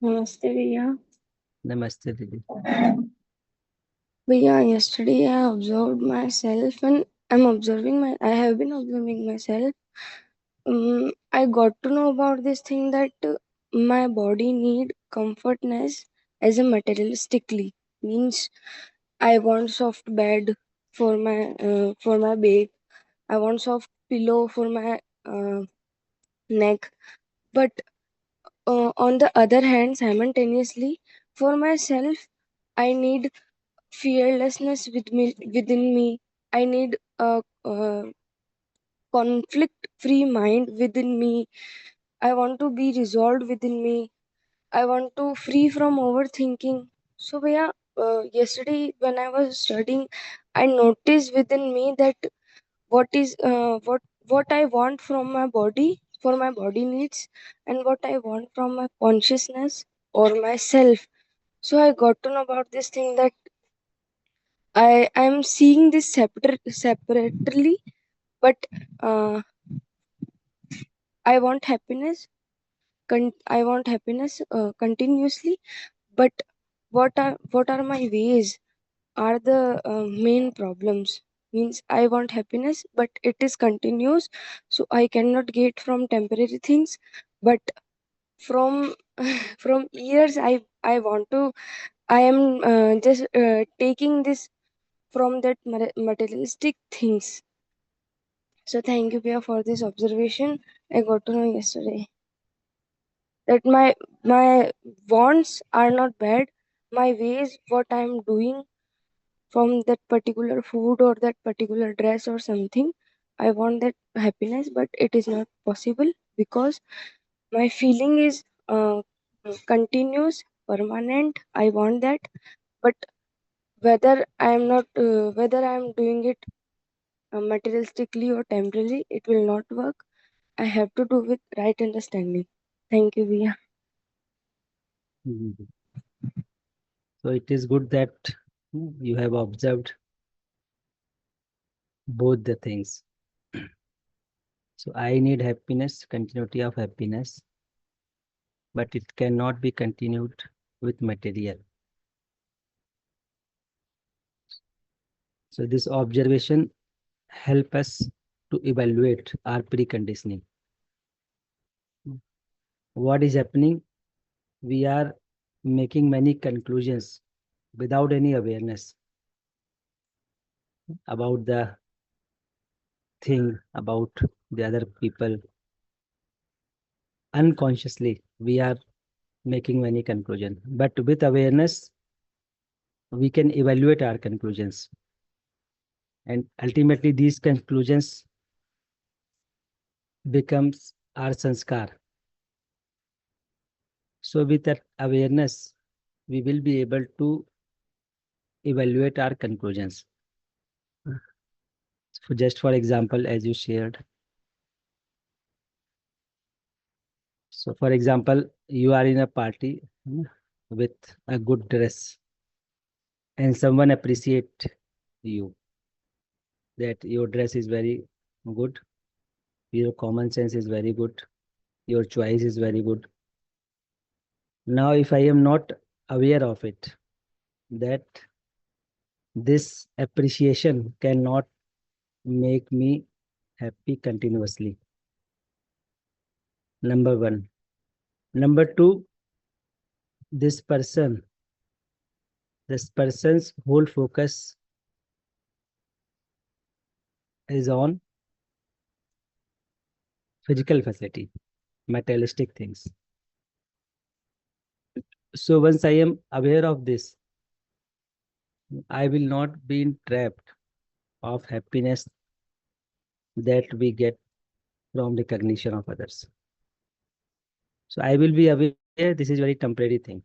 Namaste, Vijaya. Namaste, Didi. Vijaya, yesterday I observed myself and I have been observing myself. I got to know about this thing that my body need comfortness as a materialistically. Means I want soft bed for my bed. I want soft pillow for my neck. But on the other hand, simultaneously, for myself, I need fearlessness within me. I need a conflict free mind within me. I want to be resolved within me. I want to free from overthinking. So yeah, yesterday when I was studying, I noticed within me that what I want from my body, for my body needs, and what I want from my consciousness or myself. So I got to know about this thing that I'm seeing this separately, but uh, I want happiness. I want happiness continuously. But what are my ways? Are the main problems? Means I want happiness, but it is continuous, so I cannot get from temporary things. But from from years, I want to. I am just taking this from that materialistic things. So thank you, Pia, for this observation. I got to know yesterday that my wants are not bad. My ways, what I'm doing from that particular food or that particular dress or something, I want that happiness, but it is not possible because my feeling is continuous, permanent. I want that, but whether I am doing it materialistically or temporarily, it will not work. I have to do with right understanding. Thank you, Via. Mhm. So it is good that you have observed both the things. So I need happiness, continuity of happiness, but it cannot be continued with material. So this observation help us to evaluate our preconditioning. What is happening? We are making many conclusions without any awareness about the thing, about the other people. Unconsciously, we are making many conclusions. But with awareness, we can evaluate our conclusions. And ultimately, these conclusions becomes our sanskar. So with that awareness, we will be able to evaluate our conclusions. So just for example, as you shared. So for example, you are in a party with a good dress and someone appreciate you that your dress is very good, your common sense is very good, your choice is very good. Now, if I am not aware of it, that this appreciation cannot make me happy continuously. Number one. Number two, this person, this person's whole focus is on physical facility, materialistic things. So once I am aware of this, I will not be trapped of happiness that we get from recognition of others. So I will be aware this is very temporary thing.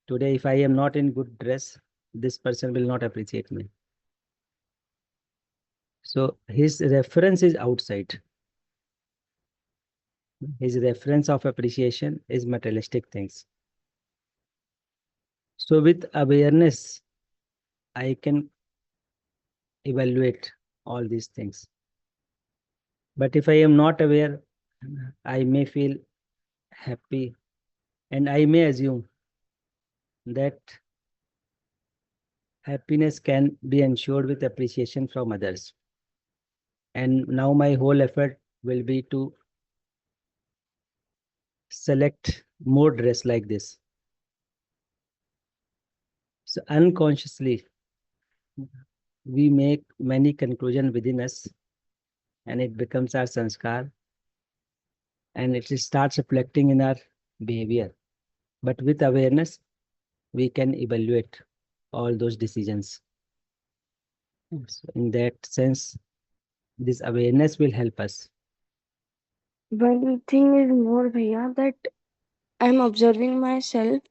Today, if I am not in good dress, this person will not appreciate me. So his reference is outside. His reference of appreciation is materialistic things. So with awareness, I can evaluate all these things. But if I am not aware, I may feel happy And I may assume that happiness can be ensured with appreciation from others. And now my whole effort will be to select more dress like this. So unconsciously, we make many conclusions within us, and it becomes our sanskar, and it starts reflecting in our behavior. But with awareness, we can evaluate all those decisions. So in that sense, this awareness will help us. One thing is more, Bhaiya, that I'm observing myself.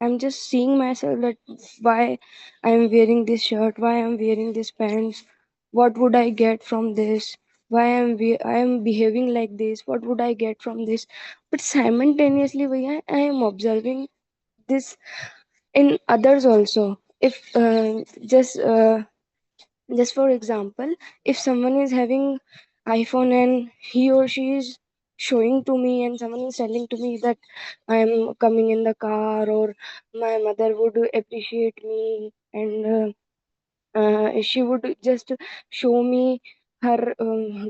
I'm just seeing myself that why I'm wearing this shirt, why I'm wearing this pants, what would I get from this, why I am behaving like this, what would I get from this. But simultaneously, Bhaiya, I am observing this in others also. If just for example, if someone is having iPhone and he or she is showing to me and someone is telling to me that I am coming in the car, or my mother would appreciate me, and she would just show me her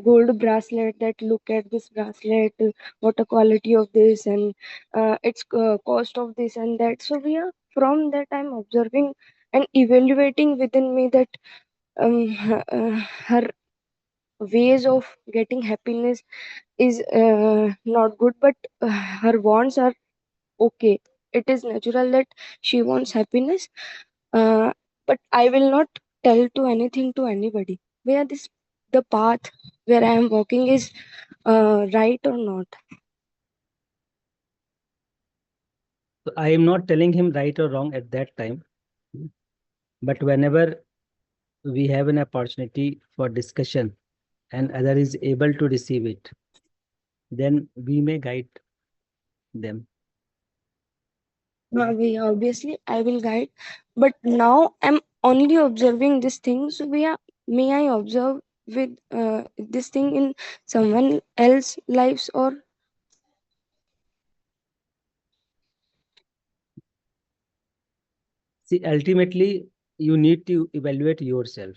gold bracelet, that look at this bracelet, what a quality of this, and its cost of this and that. So we are, from that I'm observing and evaluating within me that her ways of getting happiness is not good, but her wants are okay. It is natural that she wants happiness, uh, but I will not tell to anything to anybody where this, the path where I am walking is right or not. So I am not telling him right or wrong at that time, but whenever we have an opportunity for discussion and other is able to receive it, then we may guide them. Obviously I will guide, but now I'm only observing this thing. So may I observe with this thing in someone else lives, or See, ultimately, you need to evaluate yourself.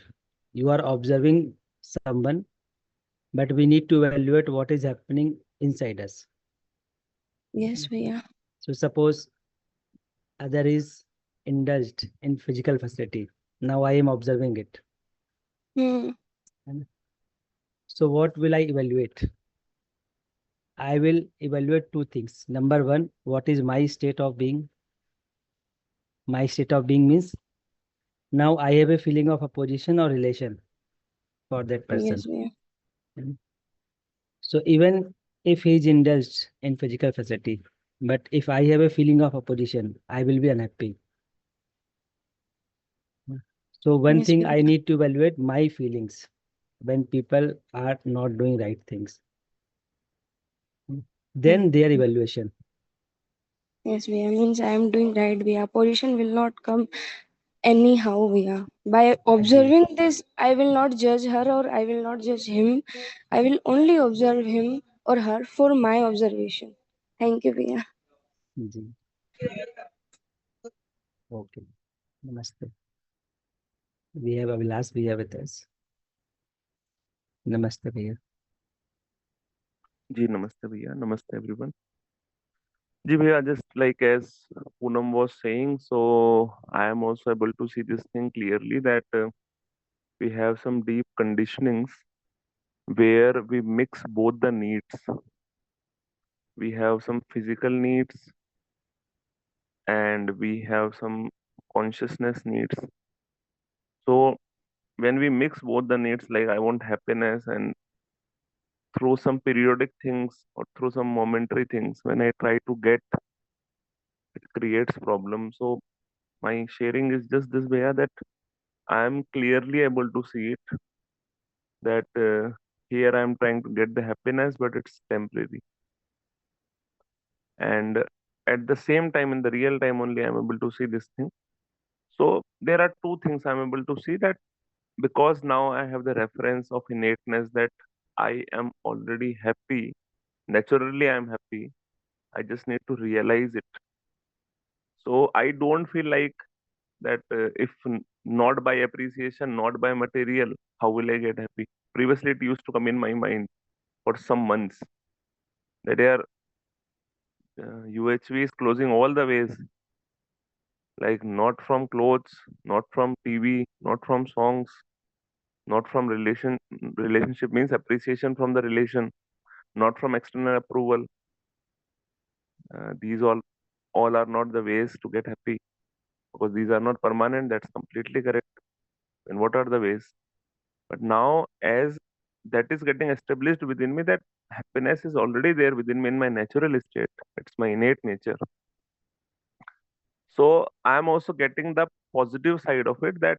You are observing someone, but we need to evaluate what is happening inside us. yes, Bhaiya. So suppose other is indulged in physical facility. Now I am observing it. Hmm. And so what will I evaluate? I will evaluate two things. Number one, what is my state of being? My state of being means now I have a feeling of opposition or relation for that person. Yes, Bhaiya. And so even if he is indulged in physical facility, but if I have a feeling of opposition, I will be unhappy. So one Yes, thing I Bhaiya. need to evaluate my feelings when people are not doing right things. Hmm. Then their evaluation. Yes, Bhaiya. Means I am doing right, Bhaiya. Pollution will not come anyhow, Bhaiya. By Ji, observing this, I will not judge her or I will not judge him. I will only observe him or her for my observation. Thank you, Bhaiya. ji. Okay. Namaste. We have Avilas Bhaiya with us. Namaste Bhaiya. जी नमस्ते भैया नमस्ते everyone जी भैया just like as Poonam was saying, so I am also able to see this thing clearly that we have some deep conditionings where we mix both the needs. We have some physical needs and we have some consciousness needs. So when we mix both the needs, like I want happiness, and through some periodic things or through some momentary things, when I try to get, it creates problems. So my sharing is just this way that I am clearly able to see it, that here I am trying to get the happiness, but it's temporary. And at the same time, in the real time only, I'm able to see this thing. So there are two things I'm able to see, that because now I have the reference of innateness that I am already happy. Naturally, I'm happy. I just need to realize it. So I don't feel like that if not by appreciation, not by material, how will I get happy? Previously, it used to come in my mind for some months that UHV is closing all the ways, like not from clothes, not from TV, not from songs, not from relationship means appreciation from the relation, not from external approval. These all are not the ways to get happy because these are not permanent. That's completely correct. And what are the ways? But now, as that is getting established within me, that happiness is already there within me in my natural state. It's my innate nature. So I am also getting the positive side of it that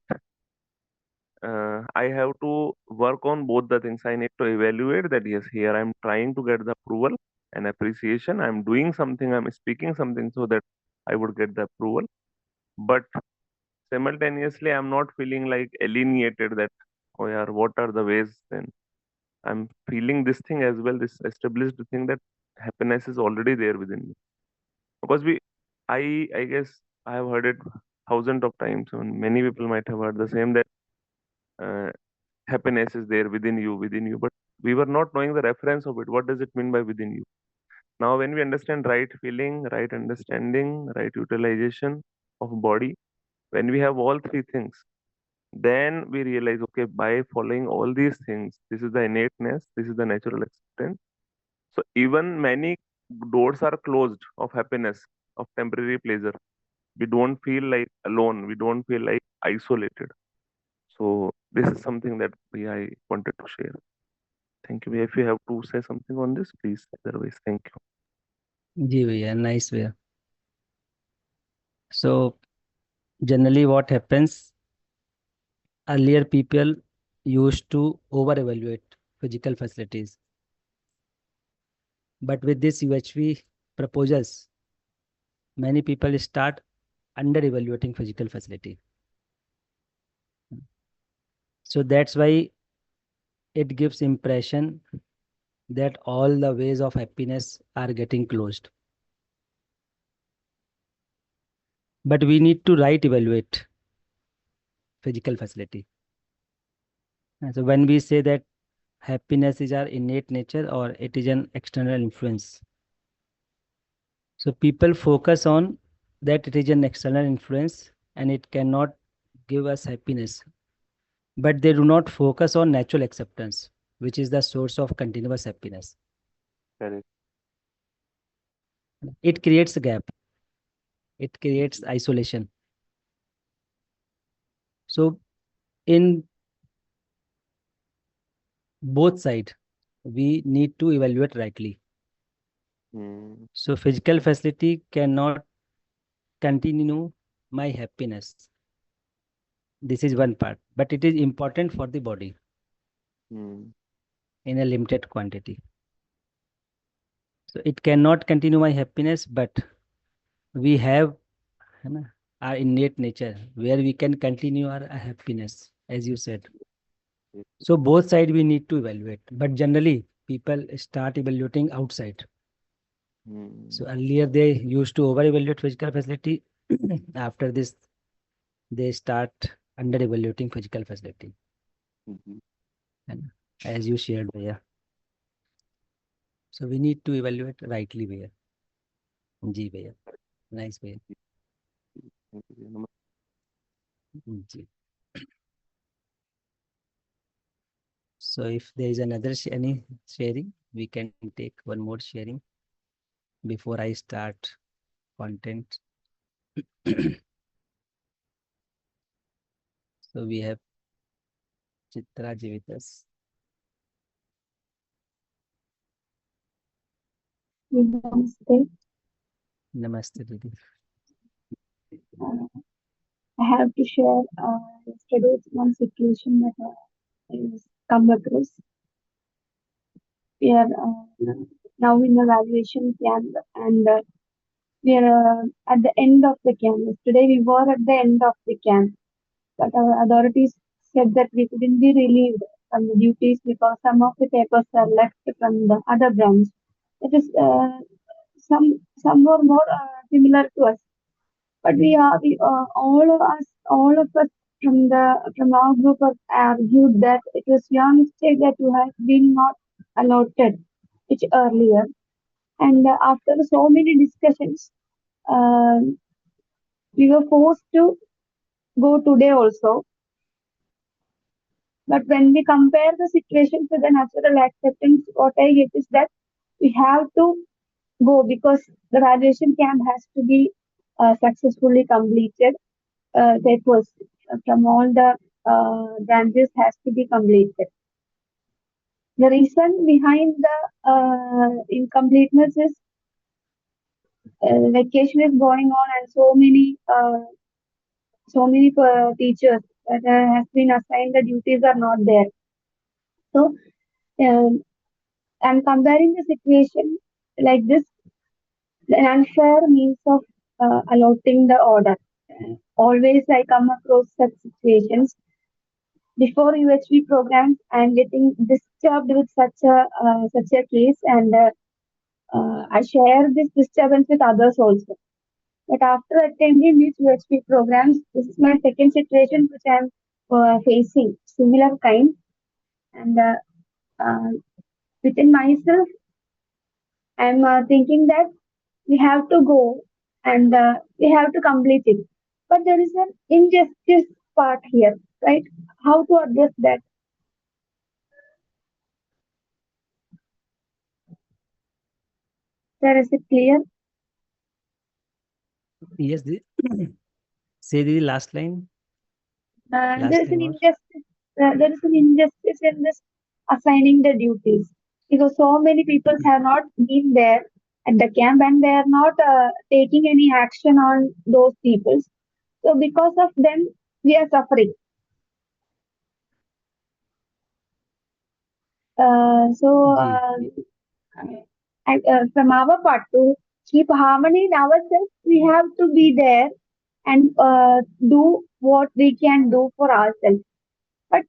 I have to work on both the things. I need to evaluate that yes, here I'm trying to get the approval and appreciation. I'm doing something, I'm speaking something so that I would get the approval. But simultaneously, I'm not feeling like alienated that, oh yeah, what are the ways then? I'm feeling this thing as well, this established thing that happiness is already there within me. Because I guess I have heard it thousands of times, and many people might have heard the same that uh, happiness is there within you. But we were not knowing the reference of it. What does it mean by within you? Now, when we understand right feeling, right understanding, right utilization of body, when we have all three things, then we realize, okay, by following all these things, this is the innateness, this is the natural acceptance. So even many doors are closed of happiness, of temporary pleasure. We don't feel like alone. We don't feel like isolated. So this is something that I wanted to share. Thank you. If you have to say something on this, please. Otherwise, thank you. जी भैया, nice भैया. So generally what happens, earlier people used to over evaluate physical facilities, but with this UHV proposals, many people start under evaluating physical facility. So that's why it gives impression that all the ways of happiness are getting closed. But we need to right evaluate physical facility. So when we say that happiness is our innate nature or it is an external influence, so people focus on that it is an external influence and it cannot give us happiness, but they do not focus on natural acceptance, which is the source of continuous happiness. Correct. It creates a gap, it creates isolation. So in both sides, we need to evaluate rightly. So physical facility cannot continue my happiness. This is one part, but it is important for the body in a limited quantity. So it cannot continue my happiness, but we have our innate nature where we can continue our happiness, as you said. So both sides we need to evaluate, but generally people start evaluating outside. So earlier they used to over evaluate physical facility. After this, they start under evaluating physical facility. And as you shared, Bhaiya. So we need to evaluate rightly, Bhaiya. Ji, Bhaiya. Nice, Bhaiya. Ji. So if there is another any sharing, we can take one more sharing before I start content. So we have Chitra ji with us. Namaste. Namaste, Didi. I have to share yesterday's one situation that is come across. We are now in the valuation camp and we are at the end of the camp. Yesterday we were at the end of the camp, but our authorities said that we couldn't be relieved from the duties because some of the papers are left from the other branch. It is some were more similar to us. But all of us from our group have argued that it was your mistake that you have been not allotted it earlier. And after so many discussions, we were forced to go today also. But when we compare the situation to the natural acceptance, what I get is that we have to go because the graduation camp has to be successfully completed. That was from all the branches has to be completed. The reason behind the incompleteness is vacation is going on and so many teachers that has been assigned the duties are not there. So I'm comparing the situation like this, the unfair means of allotting the order. Always I come across such situations. Before UHV programs, I'm getting disturbed with such a case, and I share this disturbance with others also. But after attending these UHV programs, this is my second situation which I'm facing similar kind, and within myself, I'm thinking that we have to go and we have to complete it. But there is an injustice part here, right? How to address that? Sir, is it clear? Yes, say the last line. Last There is line an was? injustice. There is an injustice in this assigning the duties because so many people have not been there at the camp and they are not taking any action on those people. So because of them, we are suffering. From our part to keep harmony in ourselves, we have to be there and do what we can do for ourselves. But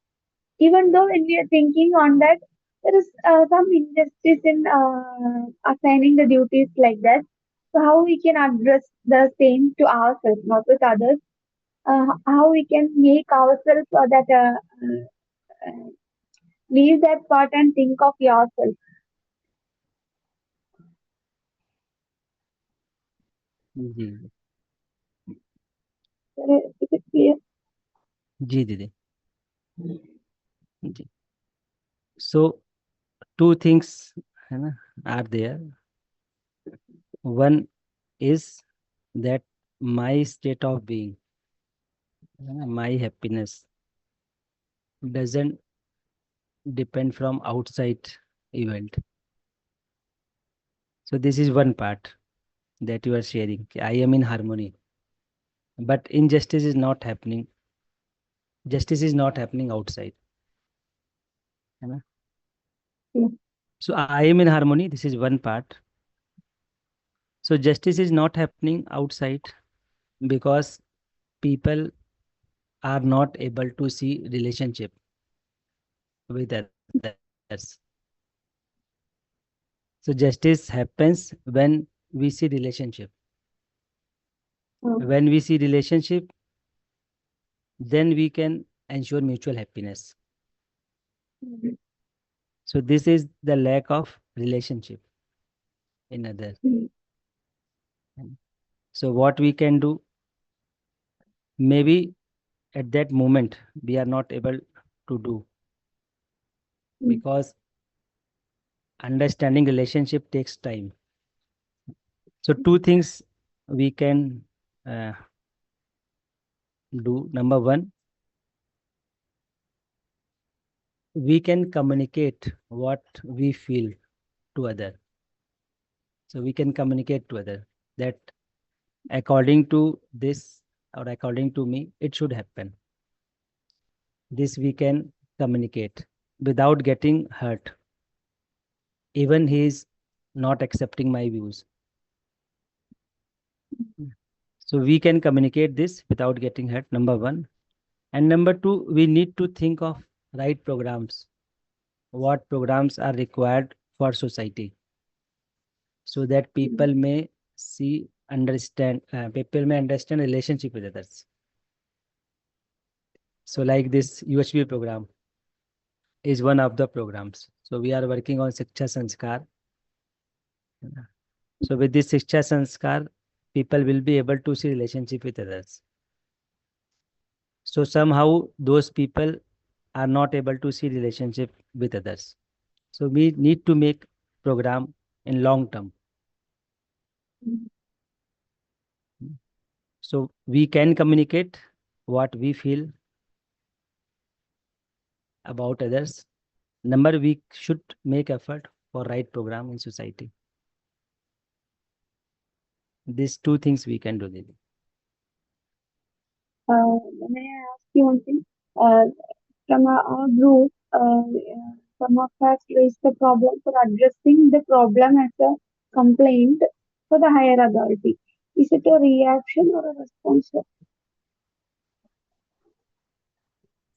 even though when we are thinking on that, there is some injustice in assigning the duties like that. So how we can address the same to ourselves, not with others? How we can make ourselves leave that part and think of yourself. Ji Is it clear? जी दीदी जी. So two things है ना are there. One is that my state of being, my happiness doesn't depend from outside event. So this is one part that you are sharing. I am in harmony, but injustice is not happening. Justice is not happening outside. है ना? Yeah. So I am in harmony. This is one part. So justice is not happening outside because people are not able to see relationship with others. So justice happens when we see relationship. When we see relationship, then we can ensure mutual happiness. So this is the lack of relationship in others. So what we can do, maybe at that moment we are not able to do because understanding relationship takes time. So two things we can do. Number one, we can communicate what we feel to other. So we can communicate to other that according to this or according to me, it should happen. This we can communicate without getting hurt. Even he is not accepting my views. So we can communicate this without getting hurt, number one. And number two, we need to think of right programs. What programs are required for society so that people may see understand relationship with others. So like this UHB program is one of the programs. So we are working on Shiksha Sanskar. So with this Shiksha Sanskar, people will be able to see relationship with others. So somehow those people are not able to see relationship with others. So we need to make program in long term. So we can communicate what we feel about others. Number, we should make effort for right program in society. These two things we can do. Didi. May I ask you one thing? From our group, some of us raised the problem for addressing the problem as a complaint for the higher authority. Is it a reaction or a response?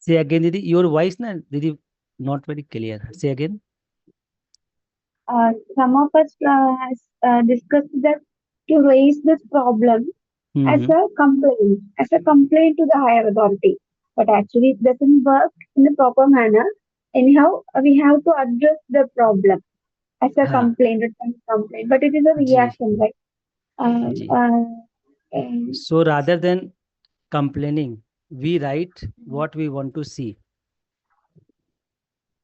Say again, Didi. Your voice, na, Didi, not very clear. Say again. Some of us has discussed that to raise this problem as a complaint to the higher authority. But actually, it doesn't work in the proper manner. Anyhow, we have to address the problem as a complaint, but it is a reaction, right? So rather than complaining, we write what we want to see.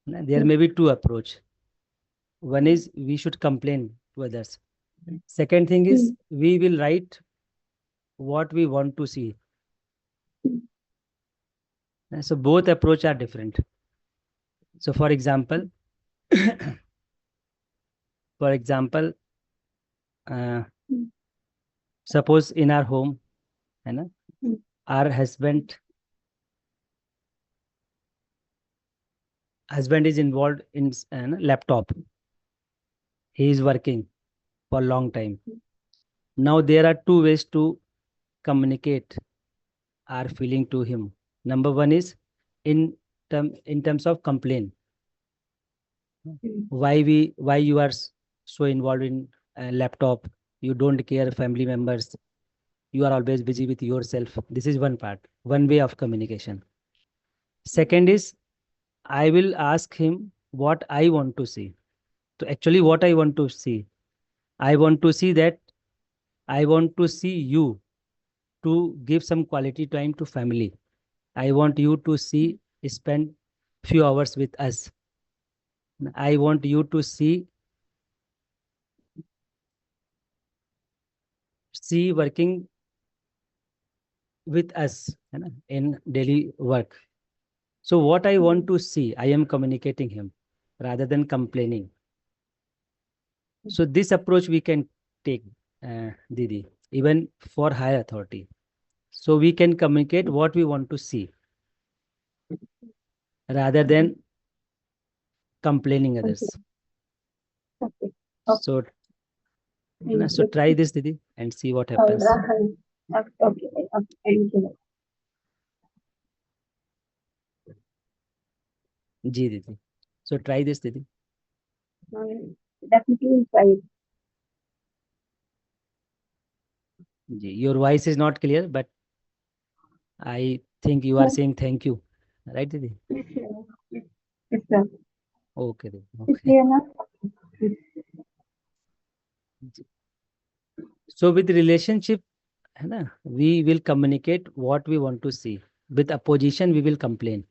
There may be two approach. One is we should complain to others. Second thing is we will write what we want to see. So both approach are different. So for example, suppose in our home, our husband is involved in laptop. He is working for a long time. Now there are two ways to communicate our feeling to him. Number one is in terms of complaint. Why you are so involved in laptop? You don't care family members. You are always busy with yourself. This is one part, one way of communication. Second is I will ask him what I want to see. So actually what I want to see, I want to see you to give some quality time to family. I want you to spend few hours with us. I want you to see working with us in daily work. So what I want to see, I am communicating him rather than complaining. So this approach we can take, Didi, even for higher authority. So we can communicate what we want to see rather than complaining others. Okay. So try this, Didi, and see what happens. Okay. Thank you. Ji, Didi. So try this, Didi. Definitely try. Ji, your voice is not clear, but I think you are saying thank you. Right, Didi? Yes, sir. Okay, Didi. It's clear enough? So with relationship, we will communicate what we want to see. With opposition, we will complain.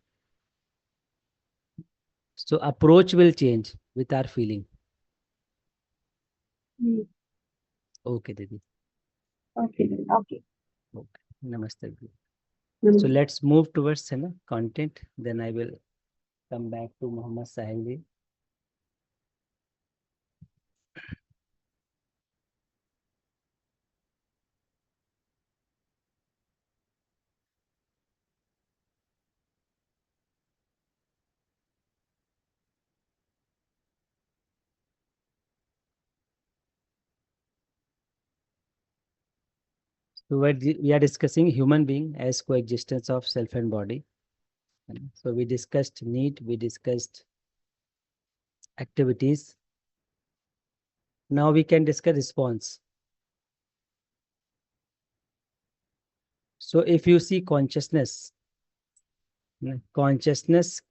So approach will change with our feeling. Okay, Didi. Okay. Namaste. So let's move towards content. Then I will come back to Muhammad Sahil ji. So we are discussing human being as coexistence of self and body. So we discussed need, we discussed activities. Now we can discuss response. So if you see consciousness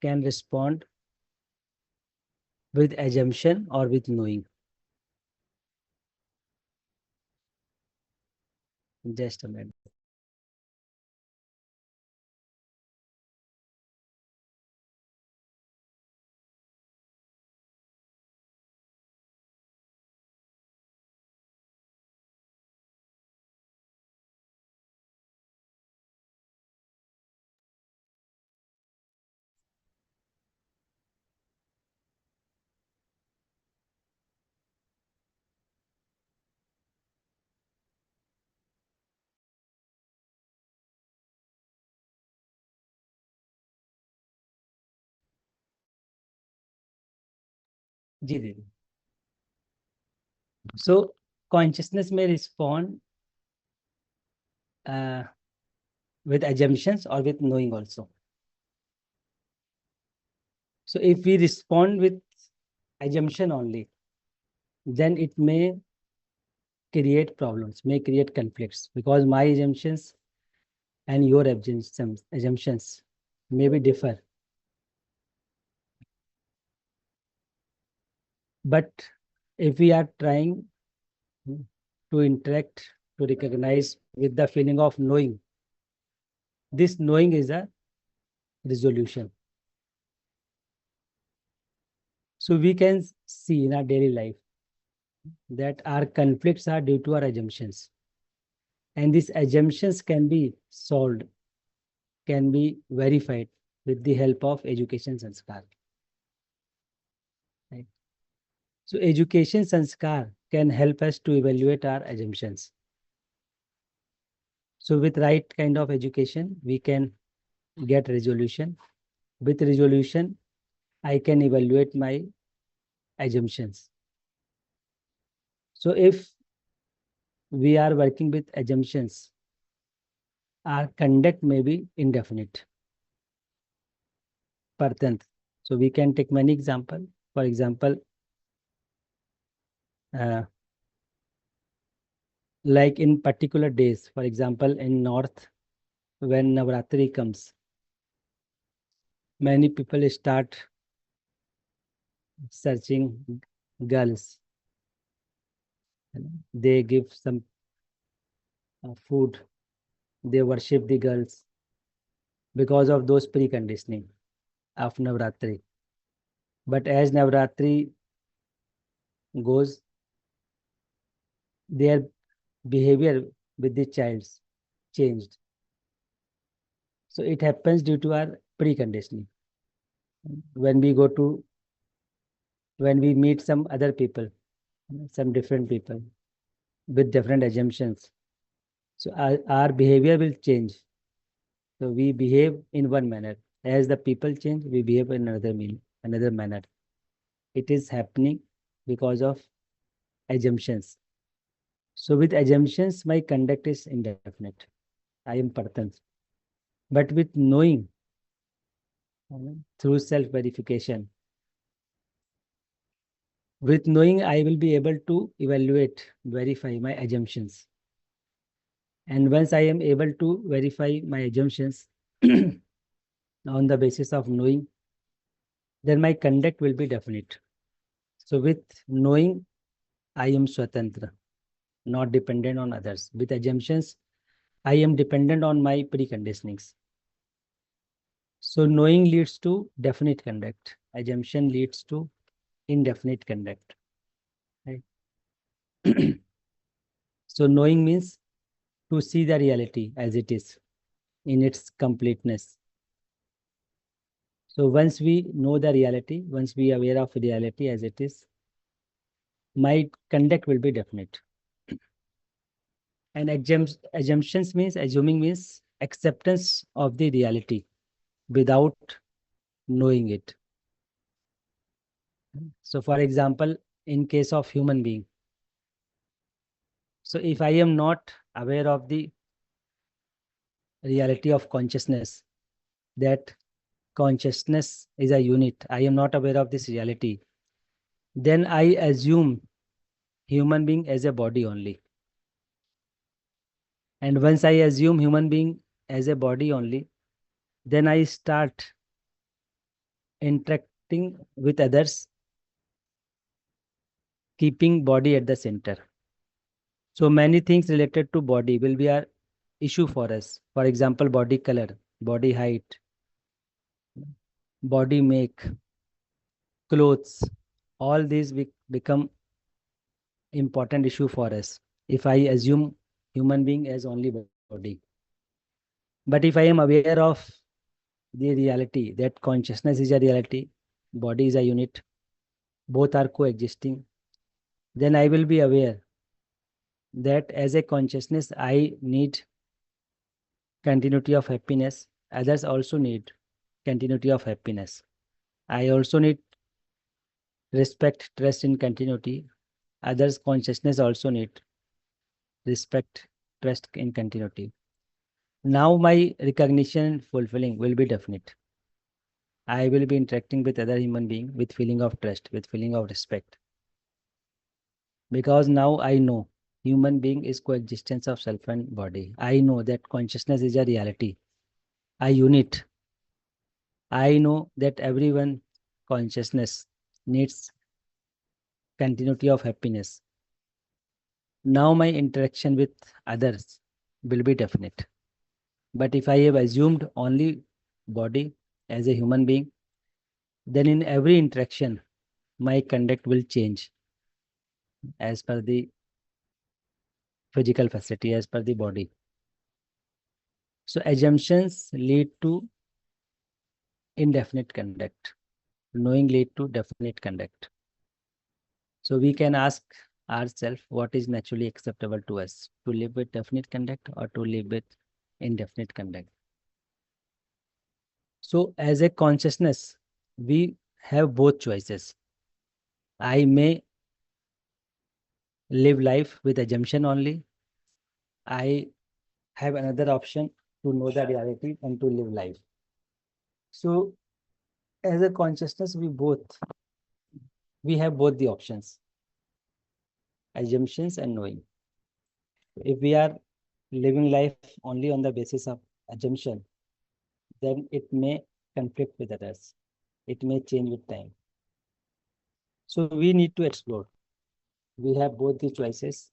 can respond with assumption or with knowing. Just a minute. जी दीदी. So consciousness may respond with assumptions or with knowing also. So if we respond with assumption only, then it may create problems, may create conflicts, because my assumptions and your assumptions may be differ. But if we are trying to interact, to recognize with the feeling of knowing, this knowing is a resolution. So we can see in our daily life that our conflicts are due to our assumptions. And these assumptions can be solved, can be verified with the help of education sanskar. Right? So education sanskar can help us to evaluate our assumptions. So with right kind of education, we can get resolution. With resolution, I can evaluate my assumptions. So if we are working with assumptions, our conduct may be indefinite. Partant. So we can take many examples. For example, like in particular days, for example, in North, when Navratri comes, many people start searching girls. They give some food, they worship the girls because of those preconditioning of Navratri. But as Navratri goes, their behavior with the child changed. So it happens due to our preconditioning. When we meet some other people, some different people with different assumptions, so our behavior will change. So we behave in one manner. As the people change, we behave in another manner. It is happening because of assumptions. So with assumptions, my conduct is indefinite. I am Partant. But with knowing, through self-verification, with knowing, I will be able to evaluate, verify my assumptions. And once I am able to verify my assumptions on the basis of knowing, then my conduct will be definite. So with knowing, I am Swatantra, not dependent on others. With assumptions, I am dependent on my preconditionings. So knowing leads to definite conduct. Assumption leads to indefinite conduct. Right? So knowing means to see the reality as it is in its completeness. So once we know the reality, once we are aware of reality as it is, my conduct will be definite. And assumptions means, assuming means acceptance of the reality without knowing it. So for example, in case of human being, so if I am not aware of the reality of consciousness, that consciousness is a unit, I am not aware of this reality, then I assume human being as a body only. And once I assume human being as a body only, then I start interacting with others, keeping body at the center. So many things related to body will be an issue for us. For example, body color, body height, body make, clothes, all these become important issue for us if I assume human being as only body. But if I am aware of the reality that consciousness is a reality, body is a unit, both are coexisting, then I will be aware that as a consciousness, I need continuity of happiness. Others also need continuity of happiness. I also need respect, trust in continuity. Others' consciousness also need respect, trust in continuity. Now my recognition and fulfilling will be definite. I will be interacting with other human being with feeling of trust, with feeling of respect. Because now I know human being is coexistence of self and body. I know that consciousness is a reality, a unit. I know that everyone consciousness needs continuity of happiness. Now my interaction with others will be definite. But if I have assumed only body as a human being, then in every interaction, my conduct will change as per the physical facility, as per the body. So assumptions lead to indefinite conduct. Knowing lead to definite conduct. So we can ask ourselves what is naturally acceptable to us, to live with definite conduct or to live with indefinite conduct. So as a consciousness, we have both choices. I may live life with assumption only. I have another option to know the reality and to live life. So as a consciousness, we have both the options, assumptions and knowing. If we are living life only on the basis of assumption, then it may conflict with others. It may change with time. So we need to explore. We have both the choices.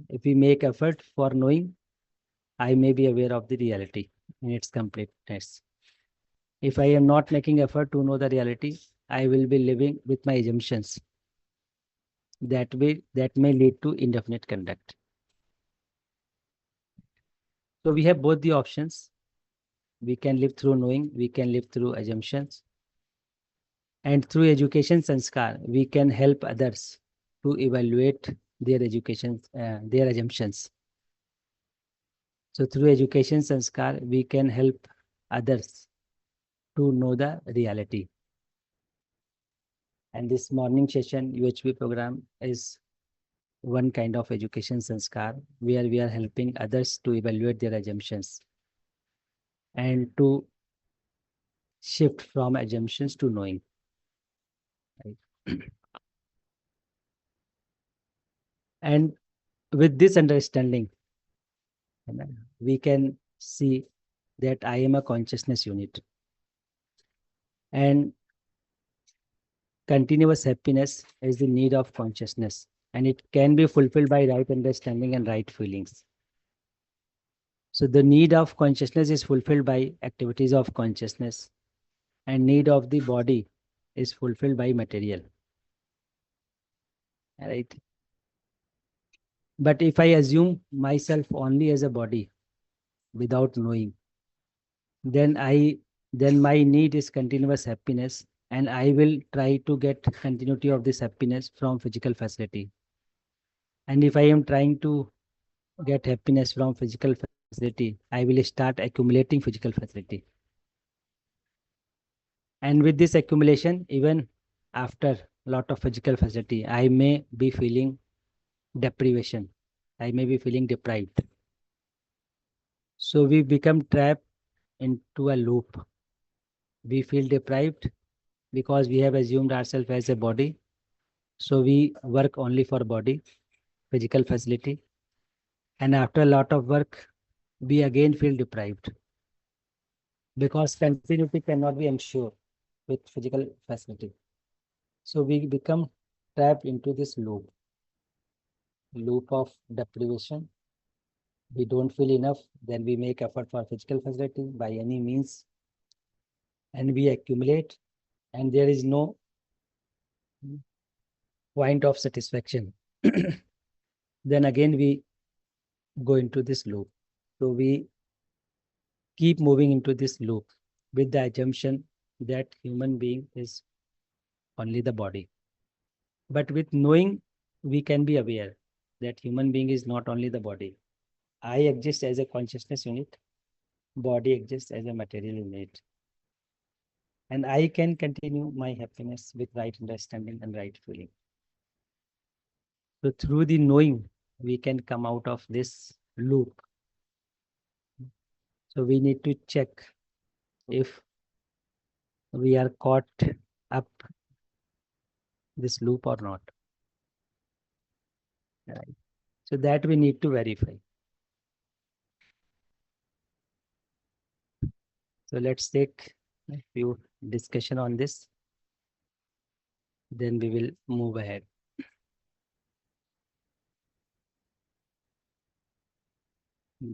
If we make effort for knowing, I may be aware of the reality in its completeness. If I am not making effort to know the reality, I will be living with my assumptions. That may lead to indefinite conduct. So we have both the options. We can live through knowing, we can live through assumptions. And through education sanskar, we can help others to evaluate their education, their assumptions. So through education sanskar, we can help others to know the reality. And this morning session, UHP program is one kind of education sanskar where we are helping others to evaluate their assumptions and to shift from assumptions to knowing. Right? And with this understanding, we can see that I am a consciousness unit. And continuous happiness is the need of consciousness, and it can be fulfilled by right understanding and right feelings. So the need of consciousness is fulfilled by activities of consciousness, and need of the body is fulfilled by material. Right? But if I assume myself only as a body without knowing, then my need is continuous happiness, and I will try to get continuity of this happiness from physical facility. And if I am trying to get happiness from physical facility, I will start accumulating physical facility. And with this accumulation, even after a lot of physical facility, I may be feeling deprivation. I may be feeling deprived. So we become trapped into a loop. We feel deprived because we have assumed ourselves as a body. So we work only for body, physical facility. And after a lot of work, we again feel deprived because continuity cannot be ensured with physical facility. So we become trapped into this loop of deprivation. We don't feel enough, then we make effort for physical facility by any means, and we accumulate, and there is no point of satisfaction. Then again we go into this loop. So we keep moving into this loop with the assumption that human being is only the body. But with knowing, we can be aware that human being is not only the body. I exist as a consciousness unit, body exists as a material unit. And I can continue my happiness with right understanding and right feeling. So through the knowing, we can come out of this loop. So we need to check if we are caught up this loop or not. Right. So that we need to verify. So let's take a few discussion on this. Then we will move ahead.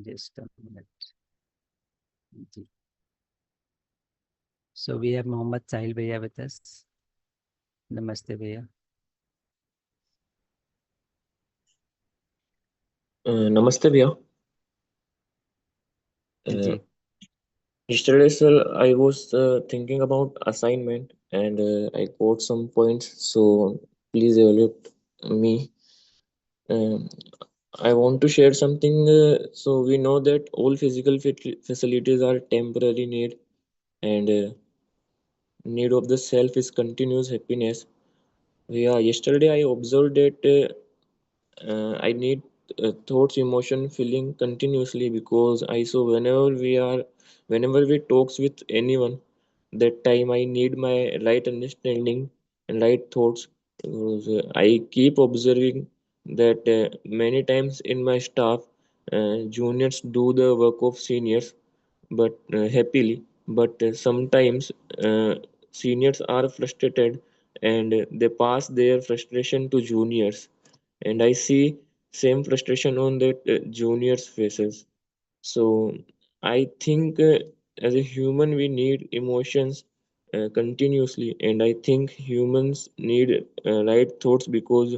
Just a minute. Ji. So we have Mohammed Sahil Bhaiya with us. Namaste Bhaiya. Namaste, Bhaiya. Ji. Yesterday, sir, I was thinking about assignment and I got some points. So please evaluate me. Um, I want to share something. So we know that all physical facilities are temporary need, and need of the self is continuous happiness. Yeah, yesterday I observed that I need thoughts, emotion, feeling continuously because I saw whenever we talks with anyone, that time I need my right understanding and right thoughts. Because, I keep observing that many times in my staff, juniors do the work of seniors, but happily. But sometimes seniors are frustrated and they pass their frustration to juniors, and I see same frustration on the juniors' faces. So I think as a human we need emotions continuously, and I think humans need right thoughts because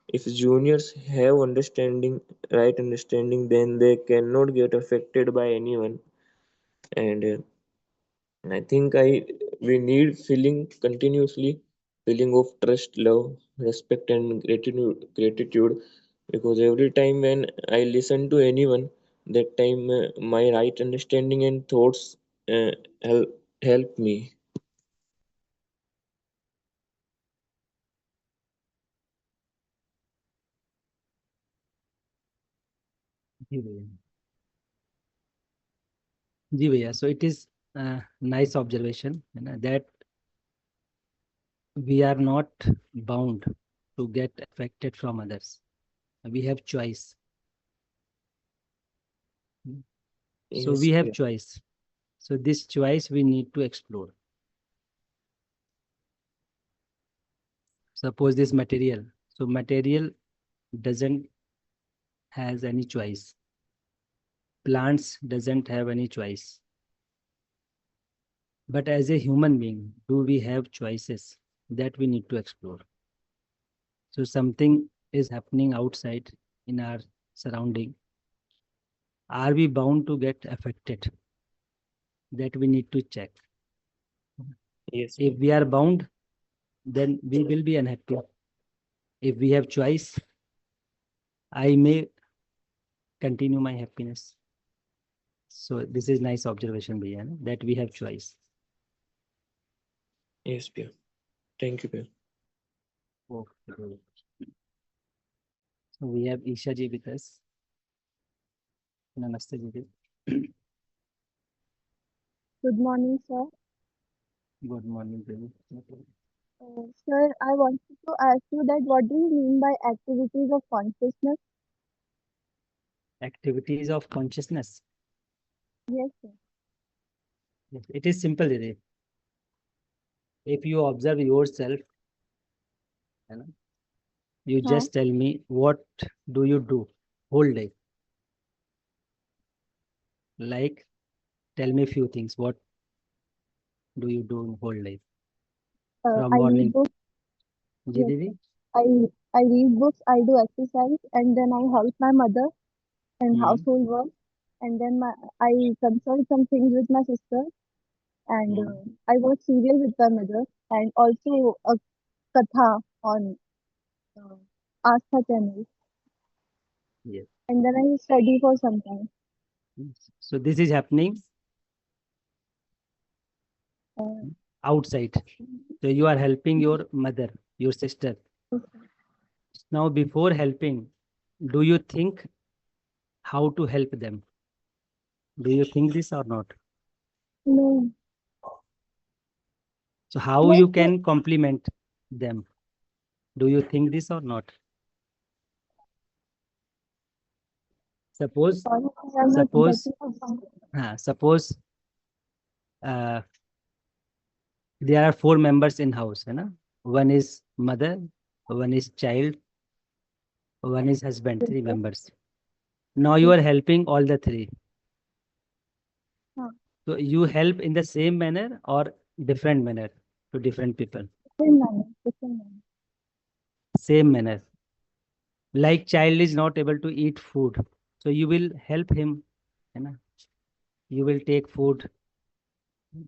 if juniors have right understanding, then they cannot get affected by anyone, and I think we need feeling continuously, feeling of trust, love, respect, and gratitude. Because every time when I listen to anyone, that time my right understanding and thoughts uh, help me. जी भैया. जी भैया. So it is a nice observation, that we are not bound to get affected from others. We have choice. So Yes, we have yeah. choice. So this choice we need to explore. Suppose this material. So material doesn't has any choice. Plants doesn't have any choice. But as a human being, do we have choices? That we need to explore. So something is happening outside in our surrounding. Are we bound to get affected? That we need to check. Yes, If we are bound, then we will be unhappy. If we have choice, I may continue my happiness. So this is nice observation, Bhaiya, that we have choice. yes, Pia. Thank you, Pia. Okay. So we have Isha ji with us. Namaste ji. Good morning, sir. Good morning, baby. Sir, I wanted to ask you that what do you mean by activities of consciousness? Activities of consciousness. Yes, sir. Yes, it is simple, Didi. If you observe yourself, है ना, you हाँ. just tell me what do you do whole day. Like, tell me few things. What do you do in whole day from I morning? read books. Ji Yes, दीदी. sir. I read books. I do exercise, and then I help my mother in Hmm. household work, and then I consult some things with my sister, and I watch serial with my mother, and also a katha on Astha channel, Yes. and then I study for some time. So this is happening Uh, outside. So you are helping your mother, your sister. Now, before helping, do you think how to help them? Do you think this or not? no, So how like you can compliment them? Do you think this or not? Suppose, sorry, I'm not suppose, getting your point. suppose there are 4 members in house, है ना? One is mother, one is child, one is husband, 3 members. Now you are helping all the 3. Huh. So you help in the same manner or different manner to different people? Different manner, different manner. Same manner. Like child is not able to eat food, so you will help him, है ना? You will take food,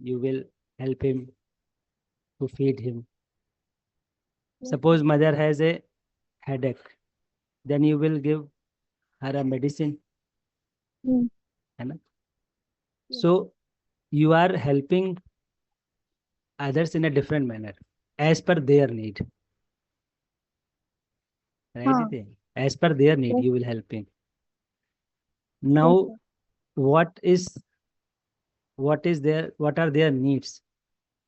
you will help him to feed him. Yes. Suppose mother has a headache, then you will give her a medicine, Hmm. है ना? Yes. So you are helping others in a different manner as per their need. Right? Huh. Didi? As per their need, Yes. you will helping. Yes, Now, sir. what are their needs?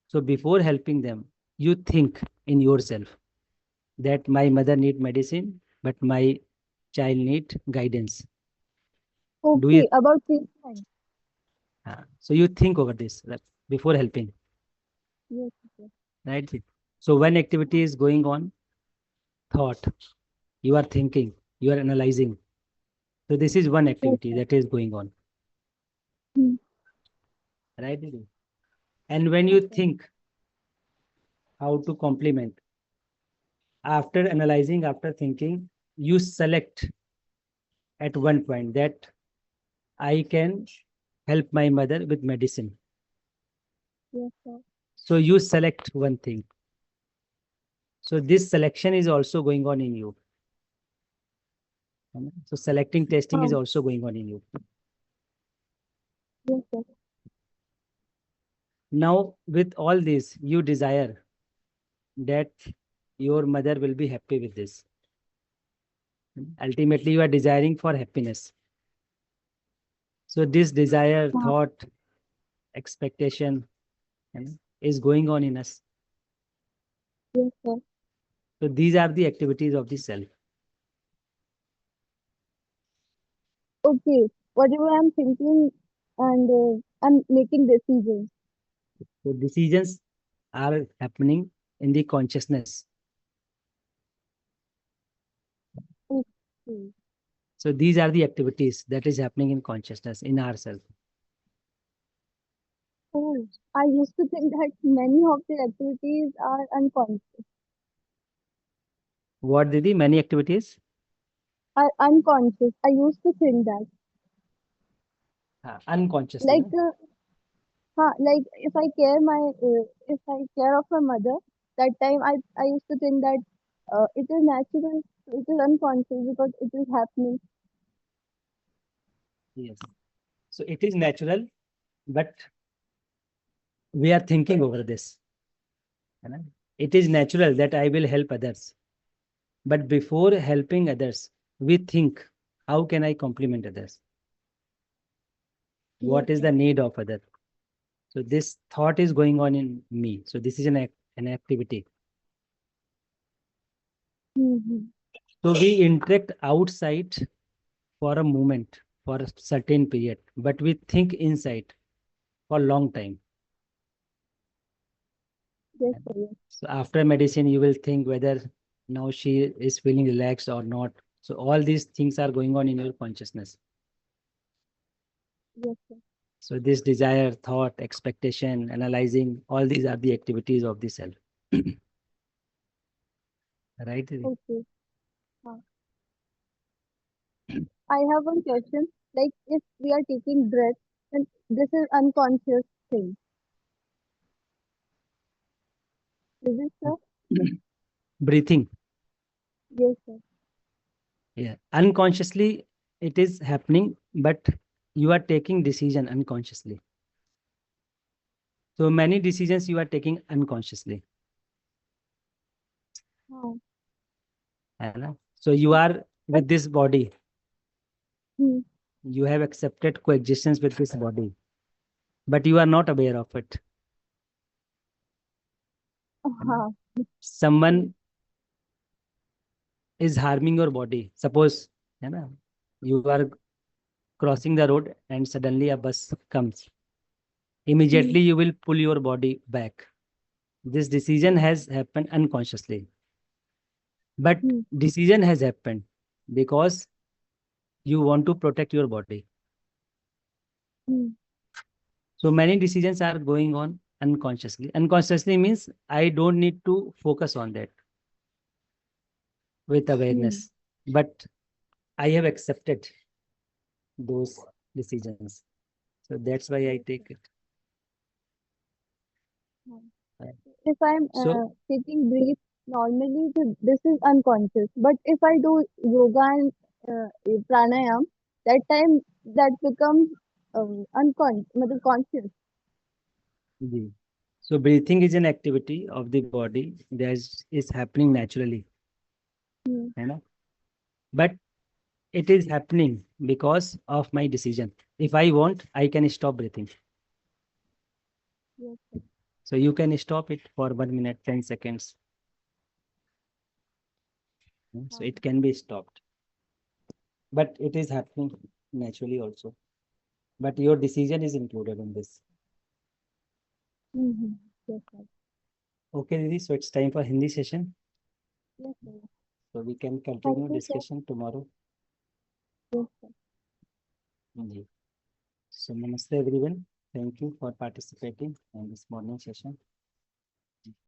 So before helping them, you think in yourself that my mother need medicine, but my child need guidance. Do Okay, you? about treatment. So you think over this before helping, Yes, yes. right? So when activity is going on, thought, you are thinking, you are analyzing. So this is one activity that is going on, Hmm. right? And when you Okay. think how to complement, after analyzing, after thinking, you select at one point that I can help my mother with medicine. Yes, sir. So you select one thing. So this selection is also going on in you. So selecting testing is also going on in you. Yes, sir. Now, with all this, you desire that your mother will be happy with this. Ultimately, you are desiring for happiness. So this desire, thought, expectation is going on in us. Yes, sir. So these are the activities of the self. Okay, whatever I'm thinking and I'm making decisions. So decisions are happening in the consciousness. Okay. So these are the activities that is happening in consciousness in ourselves. Oh, I used to think that many of the activities are unconscious. What did the many activities? Are unconscious. I used to think that. Unconscious. Like, like if I care of my mother, that time I used to think that it is natural, it is unconscious because it is happening. Yes. So it is natural, but we are thinking over this. It is natural that I will help others. But before helping others, we think, how can I compliment others? What Yes, is the need of others? So this thought is going on in me. So this is an activity. Mm-hmm. So we interact outside for a moment, for a certain period, but we think inside for a long time. Yes, sir. Yes. So after medicine, you will think whether now she is feeling relaxed or not. So all these things are going on in your consciousness. Yes, sir. So this desire, thought, expectation, analyzing, all these are the activities of the self. Right? Didi? Okay. I have one question. Like, if we are taking breath, then this is unconscious thing. Is it, sir? Breathing. Yes, sir. Yeah. Unconsciously, it is happening, but you are taking decision unconsciously. So many decisions you are taking unconsciously. हाँ. है ना? So you are with this body. Hmm. You have accepted coexistence with this body, but you are not aware of it. हाँ. Someone is harming your body. Suppose, है ना, you are crossing the road and suddenly a bus comes. Immediately you will pull your body back. This decision has happened unconsciously. But decision has happened because you want to protect your body. Hmm. So many decisions are going on unconsciously. Unconsciously means I don't need to focus on that with awareness. But I have accepted those decisions. So that's why I take it. If I'm So taking breath normally, this is unconscious. But if I do yoga and pranayam, that time that becomes conscious. Ji. So breathing is an activity of the body that is happening naturally. है ना? But it is happening because of my decision. If I want, I can stop breathing. Yes, sir. So you can stop it for 1 minute, 10 seconds. So it can be stopped. But it is happening naturally also. But your decision is included in this. Mm-hmm. Yes, sir. Okay, Didi. So it's time for Hindi session. Yes, sir. So we can Thank continue you, sir. discussion tomorrow. Yes, sir. Ji. So namaste everyone. Thank you for participating in this morning session.